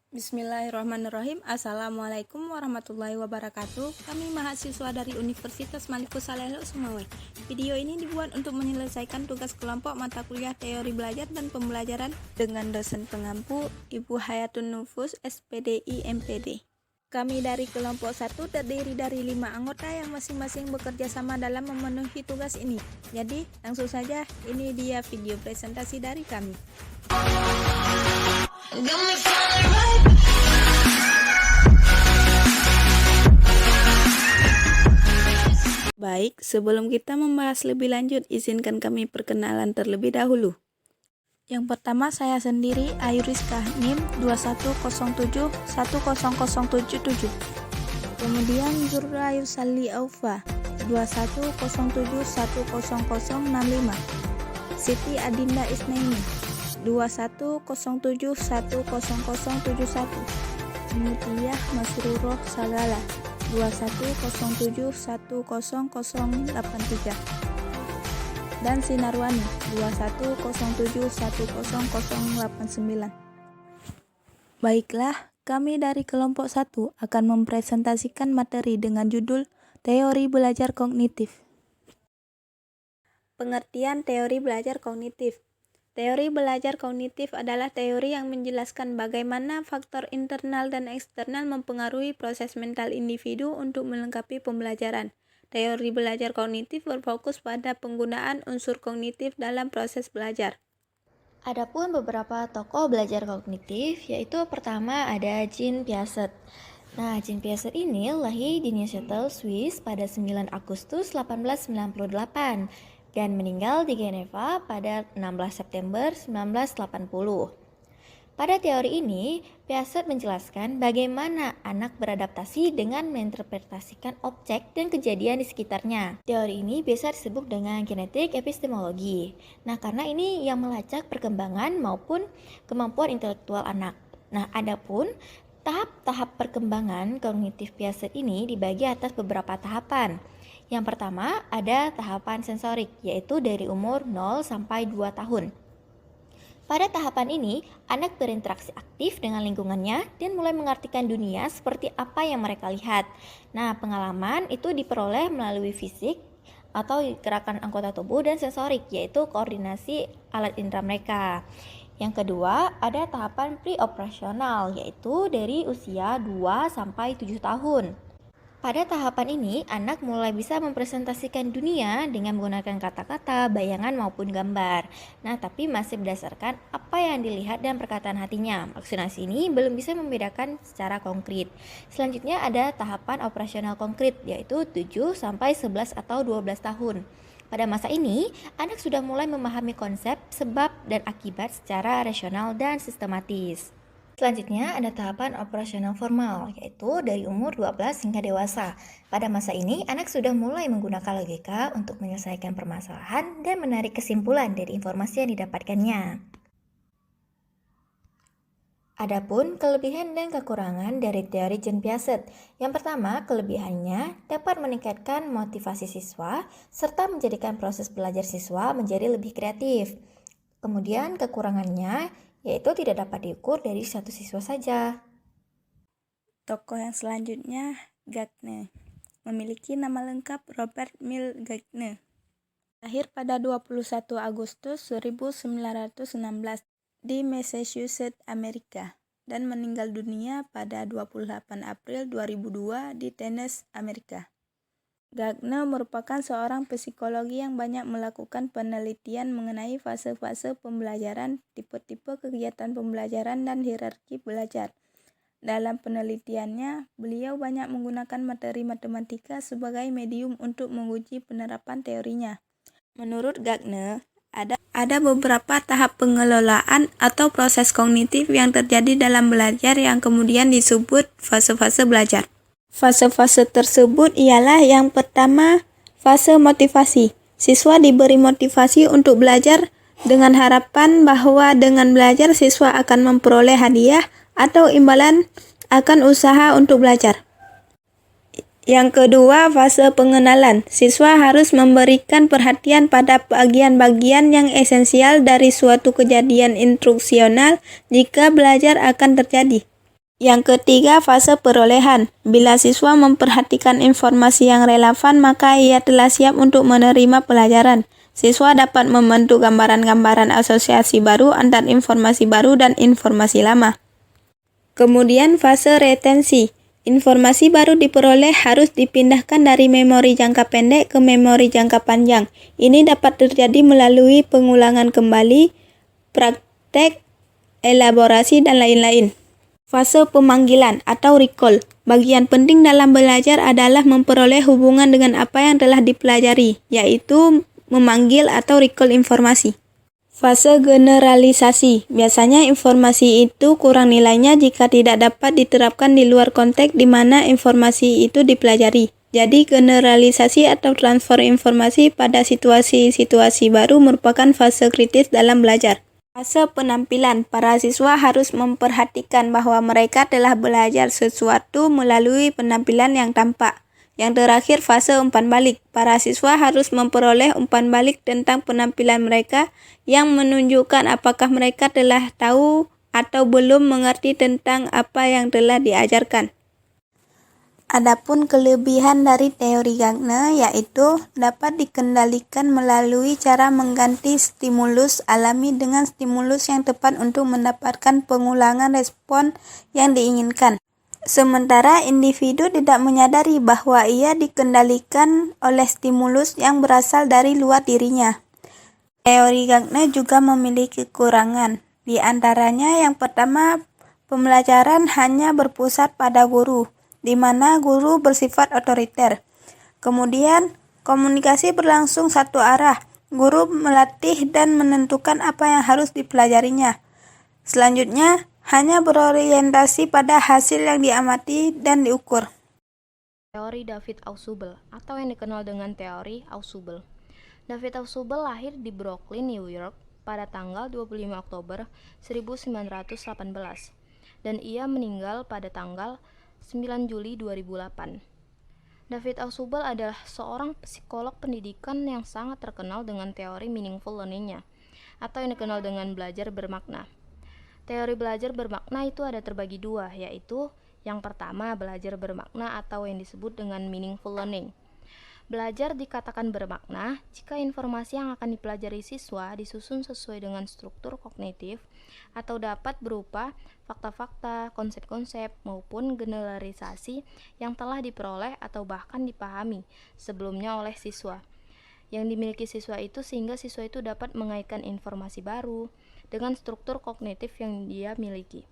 Bismillahirrahmanirrahim. Assalamualaikum warahmatullahi wabarakatuh. Kami mahasiswa dari Universitas Malikus Saleh Sumawe. Video ini dibuat untuk menyelesaikan tugas kelompok mata kuliah teori belajar dan pembelajaran dengan dosen pengampu Ibu Hayatun Nufus, SPDI MPD. Kami dari kelompok 1 terdiri dari 5 anggota yang masing-masing bekerja sama dalam memenuhi tugas ini. Jadi, langsung saja, ini dia video presentasi dari kami. Baik, sebelum kita membahas lebih lanjut, izinkan kami perkenalan terlebih dahulu. Yang pertama, saya sendiri, Ayuriska, NIM 2107100077. Kemudian Zurra Yusali Aufa 2107100065. Siti Adinda Isnaini 2107100071. Mutiyah Masruroh Sagala 2107100083. Dan Sinarwani 2107100089. Baiklah, kami dari kelompok 1 akan mempresentasikan materi dengan judul Teori Belajar Kognitif. Pengertian teori belajar kognitif. Teori belajar kognitif adalah teori yang menjelaskan bagaimana faktor internal dan eksternal mempengaruhi proses mental individu untuk melengkapi pembelajaran. Teori belajar kognitif berfokus pada penggunaan unsur kognitif dalam proses belajar. Adapun beberapa tokoh belajar kognitif, yaitu pertama ada Jean Piaget. Nah, Jean Piaget ini lahir di Neuchâtel, Swiss pada 9 Agustus 1898 dan meninggal di Geneva pada 16 September 1980. Pada teori ini, Piaget menjelaskan bagaimana anak beradaptasi dengan menginterpretasikan objek dan kejadian di sekitarnya. Teori ini biasa disebut dengan genetik epistemologi. Nah, karena ini yang melacak perkembangan maupun kemampuan intelektual anak. Nah, adapun tahap-tahap perkembangan kognitif Piaget ini dibagi atas beberapa tahapan. Yang pertama ada tahapan sensorik, yaitu dari umur 0 sampai 2 tahun. Pada tahapan ini, anak berinteraksi aktif dengan lingkungannya dan mulai mengartikan dunia seperti apa yang mereka lihat. Nah, pengalaman itu diperoleh melalui fisik atau gerakan anggota tubuh dan sensorik, yaitu koordinasi alat indera mereka. Yang kedua, ada tahapan pre-operasional, yaitu dari usia 2 sampai 7 tahun. Pada tahapan ini, anak mulai bisa mempresentasikan dunia dengan menggunakan kata-kata, bayangan maupun gambar. Nah, tapi masih berdasarkan apa yang dilihat dan perkataan hatinya. Maksudnya sini belum bisa membedakan secara konkret. Selanjutnya ada tahapan operasional konkret, yaitu 7 sampai 11 atau 12 tahun. Pada masa ini, anak sudah mulai memahami konsep, sebab, dan akibat secara rasional dan sistematis. Selanjutnya ada tahapan operasional formal, yaitu dari umur 12 hingga dewasa. Pada masa ini, anak sudah mulai menggunakan logika untuk menyelesaikan permasalahan dan menarik kesimpulan dari informasi yang didapatkannya. Adapun kelebihan dan kekurangan dari teori Jean Piaget. Yang pertama, kelebihannya dapat meningkatkan motivasi siswa serta menjadikan proses belajar siswa menjadi lebih kreatif. Kemudian kekurangannya yaitu tidak dapat diukur dari satu siswa saja. Tokoh yang selanjutnya, Gardner. Memiliki nama lengkap Robert Mill Gardner. Lahir pada 21 Agustus 1916 di Massachusetts, Amerika, dan meninggal dunia pada 28 April 2002 di Tennessee, Amerika. Gardner merupakan seorang psikologi yang banyak melakukan penelitian mengenai fase-fase pembelajaran, tipe-tipe kegiatan pembelajaran, dan hierarki belajar. Dalam penelitiannya, beliau banyak menggunakan materi matematika sebagai medium untuk menguji penerapan teorinya. Menurut Gardner, ada beberapa tahap pengelolaan atau proses kognitif yang terjadi dalam belajar yang kemudian disebut fase-fase belajar. Fase-fase tersebut ialah yang pertama, fase motivasi. Siswa diberi motivasi untuk belajar dengan harapan bahwa dengan belajar siswa akan memperoleh hadiah atau imbalan akan usaha untuk belajar. Yang kedua, fase pengenalan. Siswa harus memberikan perhatian pada bagian-bagian yang esensial dari suatu kejadian instruksional jika belajar akan terjadi. Yang ketiga, fase perolehan. Bila siswa memperhatikan informasi yang relevan, maka ia telah siap untuk menerima pelajaran. Siswa dapat membentuk gambaran-gambaran asosiasi baru antar informasi baru dan informasi lama. Kemudian fase retensi. Informasi baru diperoleh harus dipindahkan dari memori jangka pendek ke memori jangka panjang. Ini dapat terjadi melalui pengulangan kembali, praktek, elaborasi, dan lain-lain. Fase pemanggilan atau recall. Bagian penting dalam belajar adalah memperoleh hubungan dengan apa yang telah dipelajari, yaitu memanggil atau recall informasi. Fase generalisasi. Biasanya informasi itu kurang nilainya jika tidak dapat diterapkan di luar konteks di mana informasi itu dipelajari. Jadi generalisasi atau transfer informasi pada situasi-situasi baru merupakan fase kritis dalam belajar. Fase penampilan. Para siswa harus memperhatikan bahwa mereka telah belajar sesuatu melalui penampilan yang tampak. Yang terakhir, fase umpan balik. Para siswa harus memperoleh umpan balik tentang penampilan mereka yang menunjukkan apakah mereka telah tahu atau belum mengerti tentang apa yang telah diajarkan. Adapun kelebihan dari teori Gardner yaitu dapat dikendalikan melalui cara mengganti stimulus alami dengan stimulus yang tepat untuk mendapatkan pengulangan respon yang diinginkan. Sementara individu tidak menyadari bahwa ia dikendalikan oleh stimulus yang berasal dari luar dirinya. Teori Gardner juga memiliki kekurangan. Di antaranya yang pertama, pembelajaran hanya berpusat pada guru, di mana guru bersifat otoriter. Kemudian, komunikasi berlangsung satu arah. Guru melatih dan menentukan apa yang harus dipelajarinya. Selanjutnya, hanya berorientasi pada hasil yang diamati dan diukur. Teori David Ausubel atau yang dikenal dengan teori Ausubel. David Ausubel lahir di Brooklyn, New York pada tanggal 25 Oktober 1918 dan ia meninggal pada tanggal 9 Juli 2008. David Ausubel adalah seorang psikolog pendidikan yang sangat terkenal dengan teori meaningful learning-nya, atau yang dikenal dengan belajar bermakna. Teori belajar bermakna itu ada terbagi dua, yaitu yang pertama belajar bermakna atau yang disebut dengan meaningful learning. Belajar dikatakan bermakna jika informasi yang akan dipelajari siswa disusun sesuai dengan struktur kognitif atau dapat berupa fakta-fakta, konsep-konsep, maupun generalisasi yang telah diperoleh atau bahkan dipahami sebelumnya oleh siswa. Yang dimiliki siswa itu sehingga siswa itu dapat mengaitkan informasi baru dengan struktur kognitif yang dia miliki.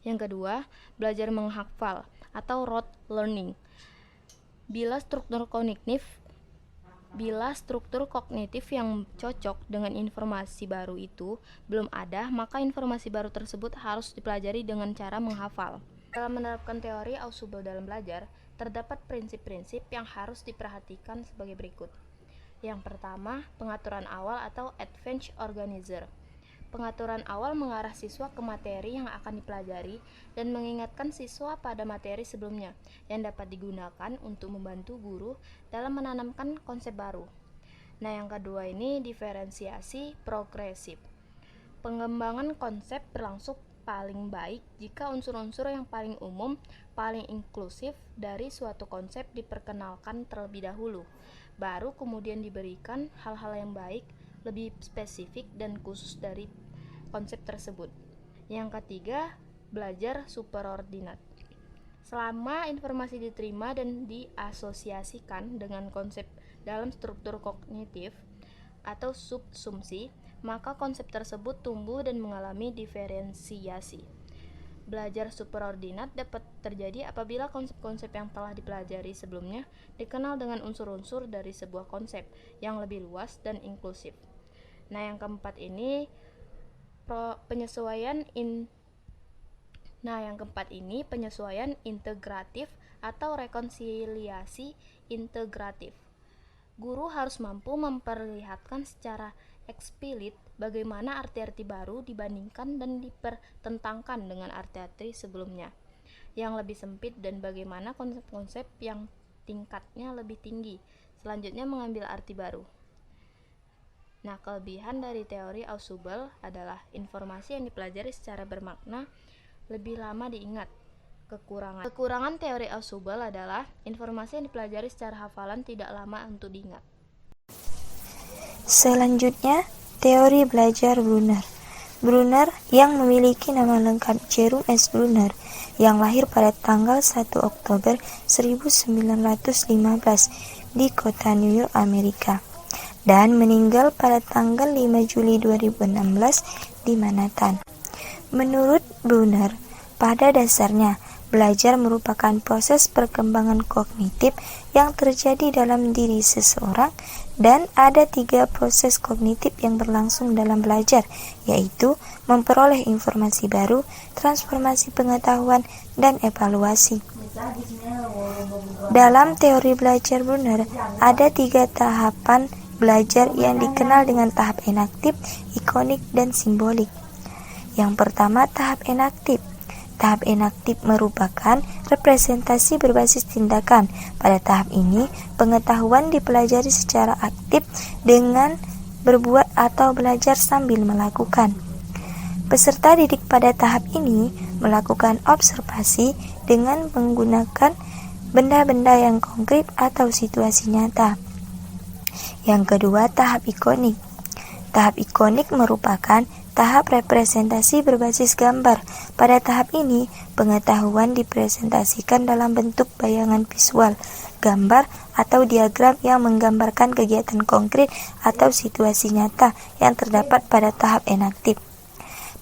Yang kedua, belajar menghafal atau rote learning. Bila struktur kognitif yang cocok dengan informasi baru itu belum ada, maka informasi baru tersebut harus dipelajari dengan cara menghafal. Dalam menerapkan teori Ausubel dalam belajar, terdapat prinsip-prinsip yang harus diperhatikan sebagai berikut. Yang pertama, pengaturan awal atau advanced organizer. Pengaturan awal mengarah siswa ke materi yang akan dipelajari dan mengingatkan siswa pada materi sebelumnya yang dapat digunakan untuk membantu guru dalam menanamkan konsep baru. Nah, yang kedua ini diferensiasi progresif. Pengembangan konsep berlangsung paling baik jika unsur-unsur yang paling umum, paling inklusif dari suatu konsep diperkenalkan terlebih dahulu, baru kemudian diberikan hal-hal yang baik, lebih spesifik dan khusus dari konsep tersebut. Yang ketiga, belajar superordinat. Selama informasi diterima dan diasosiasikan dengan konsep dalam struktur kognitif atau subsumsi, maka konsep tersebut tumbuh dan mengalami diferensiasi. Belajar superordinat dapat terjadi apabila konsep-konsep yang telah dipelajari sebelumnya dikenal dengan unsur-unsur dari sebuah konsep yang lebih luas dan inklusif. Nah, yang keempat ini penyesuaian integratif atau rekonsiliasi integratif. Guru harus mampu memperlihatkan secara eksplisit bagaimana arti-arti baru dibandingkan dan dipertentangkan dengan arti-arti sebelumnya yang lebih sempit dan bagaimana konsep-konsep yang tingkatnya lebih tinggi selanjutnya mengambil arti baru. Nah, kelebihan dari teori Ausubel adalah informasi yang dipelajari secara bermakna lebih lama diingat. Kekurangan teori Ausubel adalah informasi yang dipelajari secara hafalan tidak lama untuk diingat. Selanjutnya, teori belajar Brunner. Brunner yang memiliki nama lengkap Jerome S. Brunner yang lahir pada tanggal 1 Oktober 1915 di kota New York, Amerika, dan meninggal pada tanggal 5 Juli 2016 di Manhattan. Menurut Brunner, pada dasarnya belajar merupakan proses perkembangan kognitif yang terjadi dalam diri seseorang, dan ada 3 proses kognitif yang berlangsung dalam belajar, yaitu memperoleh informasi baru, transformasi pengetahuan, dan evaluasi. Dalam teori belajar Brunner, ada 3 tahapan belajar yang dikenal dengan tahap enaktif, ikonik, dan simbolik. Yang pertama, tahap enaktif. Tahap enaktif merupakan representasi berbasis tindakan. Pada tahap ini, pengetahuan dipelajari secara aktif dengan berbuat atau belajar sambil melakukan. Peserta didik pada tahap ini melakukan observasi dengan menggunakan benda-benda yang konkret atau situasi nyata. Yang kedua, tahap ikonik. Tahap ikonik merupakan tahap representasi berbasis gambar. Pada tahap ini, pengetahuan dipresentasikan dalam bentuk bayangan visual, gambar, atau diagram yang menggambarkan kegiatan konkret atau situasi nyata yang terdapat pada tahap enaktif.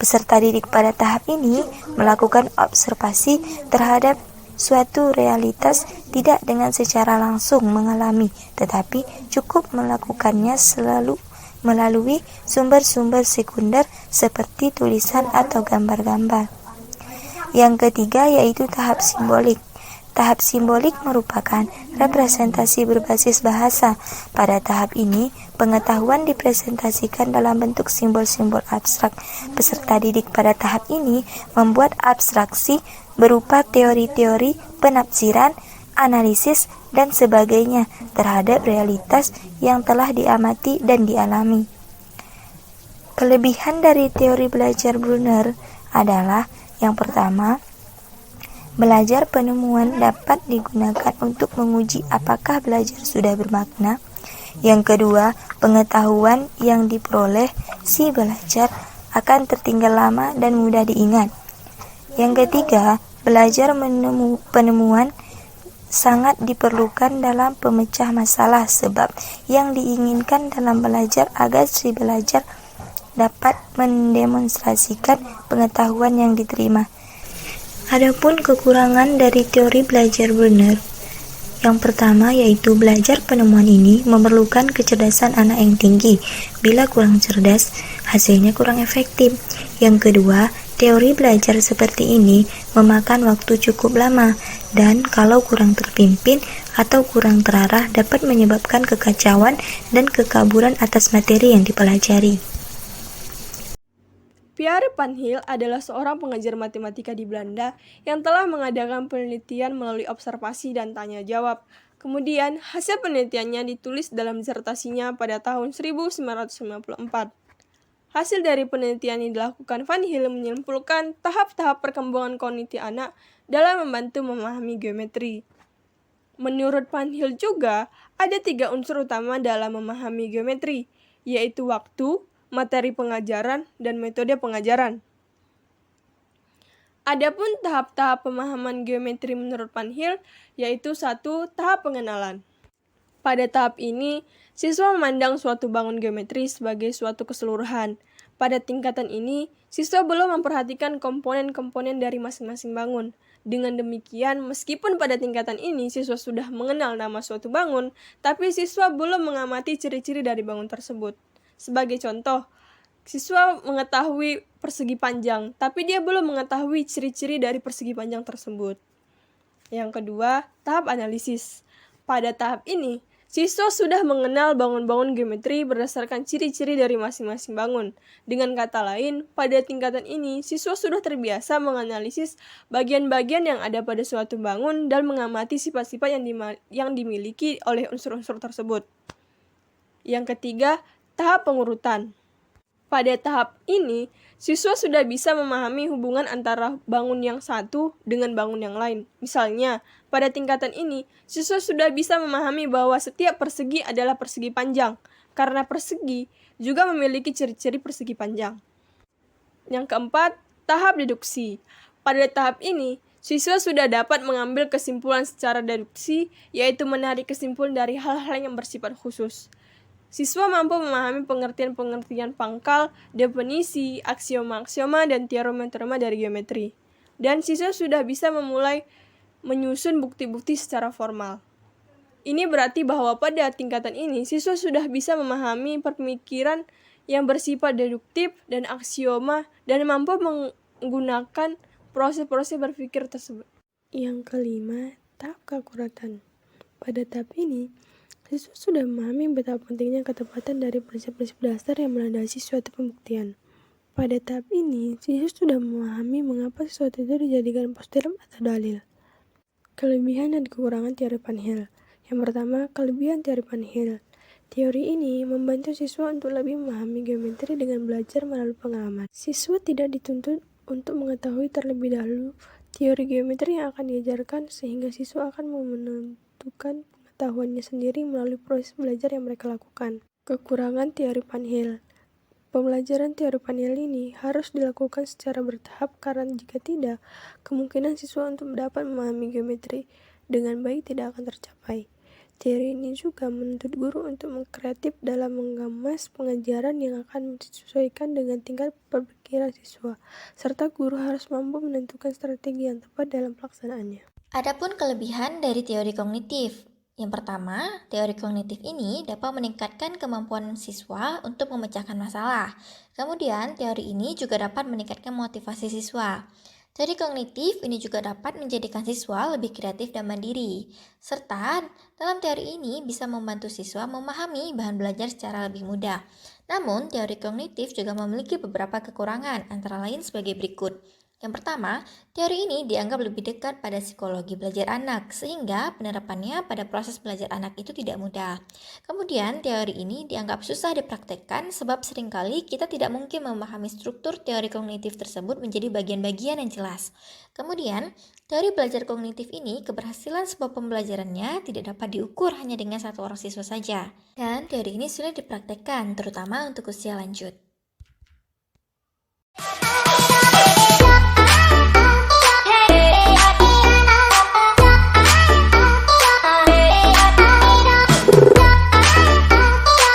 Peserta didik pada tahap ini melakukan observasi terhadap suatu realitas tidak dengan secara langsung mengalami, tetapi cukup melakukannya selalu melalui sumber-sumber sekunder seperti tulisan atau gambar-gambar. Yang ketiga yaitu tahap simbolik. Tahap simbolik merupakan representasi berbasis bahasa. Pada tahap ini, pengetahuan dipresentasikan dalam bentuk simbol-simbol abstrak. Peserta didik pada tahap ini membuat abstraksi berupa teori-teori, penafsiran, analisis, dan sebagainya terhadap realitas yang telah diamati dan dialami. Kelebihan dari teori belajar Brunner adalah yang pertama, belajar penemuan dapat digunakan untuk menguji apakah belajar sudah bermakna. Yang kedua, pengetahuan yang diperoleh si belajar akan tertinggal lama dan mudah diingat. Yang ketiga, belajar penemuan sangat diperlukan dalam pemecah masalah, sebab yang diinginkan dalam belajar agar si belajar dapat mendemonstrasikan pengetahuan yang diterima. Adapun kekurangan dari teori belajar Brunner, yang pertama yaitu belajar penemuan ini memerlukan kecerdasan anak yang tinggi. Bila kurang cerdas, hasilnya kurang efektif. Yang kedua, teori belajar seperti ini memakan waktu cukup lama, dan kalau kurang terpimpin atau kurang terarah dapat menyebabkan kekacauan dan kekaburan atas materi yang dipelajari. Pierre Van Til adalah seorang pengajar matematika di Belanda yang telah mengadakan penelitian melalui observasi dan tanya jawab. Kemudian, hasil penelitiannya ditulis dalam disertasinya pada tahun 1954. Hasil dari penelitian yang dilakukan Van Til menyimpulkan tahap-tahap perkembangan kognitif anak dalam membantu memahami geometri. Menurut Van Til juga, ada 3 unsur utama dalam memahami geometri, yaitu waktu, materi pengajaran, dan metode pengajaran. Adapun tahap-tahap pemahaman geometri menurut Van Til, yaitu 1. Tahap pengenalan. Pada tahap ini, siswa memandang suatu bangun geometri sebagai suatu keseluruhan. Pada tingkatan ini, siswa belum memperhatikan komponen-komponen dari masing-masing bangun. Dengan demikian, meskipun pada tingkatan ini siswa sudah mengenal nama suatu bangun, tapi siswa belum mengamati ciri-ciri dari bangun tersebut. Sebagai contoh, siswa mengetahui persegi panjang, tapi dia belum mengetahui ciri-ciri dari persegi panjang tersebut. Yang kedua, tahap analisis. Pada tahap ini, siswa sudah mengenal bangun-bangun geometri berdasarkan ciri-ciri dari masing-masing bangun. Dengan kata lain, pada tingkatan ini, siswa sudah terbiasa menganalisis bagian-bagian yang ada pada suatu bangun dan mengamati sifat-sifat yang dimiliki oleh unsur-unsur tersebut. Yang ketiga, tahap pengurutan. Pada tahap ini, siswa sudah bisa memahami hubungan antara bangun yang satu dengan bangun yang lain. Misalnya, pada tingkatan ini, siswa sudah bisa memahami bahwa setiap persegi adalah persegi panjang, karena persegi juga memiliki ciri-ciri persegi panjang. Yang keempat, tahap deduksi. Pada tahap ini, siswa sudah dapat mengambil kesimpulan secara deduksi, yaitu menarik kesimpulan dari hal-hal yang bersifat khusus. Siswa mampu memahami pengertian-pengertian pangkal, definisi, aksioma-aksioma, dan teorema-teorema dari geometri. Dan siswa sudah bisa memulai menyusun bukti-bukti secara formal. Ini berarti bahwa pada tingkatan ini, siswa sudah bisa memahami pemikiran yang bersifat deduktif dan aksioma dan mampu menggunakan proses-proses berpikir tersebut. Yang kelima, tahap keakuratan. Pada tahap ini, siswa sudah memahami betapa pentingnya ketepatan dari prinsip-prinsip dasar yang melandasi suatu pembuktian. Pada tahap ini, siswa sudah memahami mengapa sesuatu itu dijadikan postulat atau dalil. Kelebihan dan kekurangan teori Van Hill. Yang pertama, kelebihan teori Van Hill. Teori ini membantu siswa untuk lebih memahami geometri dengan belajar melalui pengalaman. Siswa tidak dituntut untuk mengetahui terlebih dahulu teori geometri yang akan diajarkan, sehingga siswa akan menentukan pengetahuannya sendiri melalui proses belajar yang mereka lakukan. Kekurangan teori Van Hill. Pembelajaran teori Van Hill ini harus dilakukan secara bertahap karena jika tidak, kemungkinan siswa untuk dapat memahami geometri dengan baik tidak akan tercapai. Teori ini juga menuntut guru untuk mengkreatif dalam mengemas pengajaran yang akan disesuaikan dengan tingkat pemikiran siswa, serta guru harus mampu menentukan strategi yang tepat dalam pelaksanaannya. Adapun kelebihan dari teori kognitif. Yang pertama, teori kognitif ini dapat meningkatkan kemampuan siswa untuk memecahkan masalah. Kemudian, teori ini juga dapat meningkatkan motivasi siswa. Teori kognitif ini juga dapat menjadikan siswa lebih kreatif dan mandiri. Serta, dalam teori ini bisa membantu siswa memahami bahan belajar secara lebih mudah. Namun, teori kognitif juga memiliki beberapa kekurangan, antara lain sebagai berikut. Yang pertama, teori ini dianggap lebih dekat pada psikologi belajar anak, sehingga penerapannya pada proses belajar anak itu tidak mudah. Kemudian, teori ini dianggap susah dipraktekkan sebab seringkali kita tidak mungkin memahami struktur teori kognitif tersebut menjadi bagian-bagian yang jelas. Kemudian, teori belajar kognitif ini keberhasilan sebuah pembelajarannya tidak dapat diukur hanya dengan satu orang siswa saja. Dan teori ini sulit dipraktekkan, terutama untuk usia lanjut.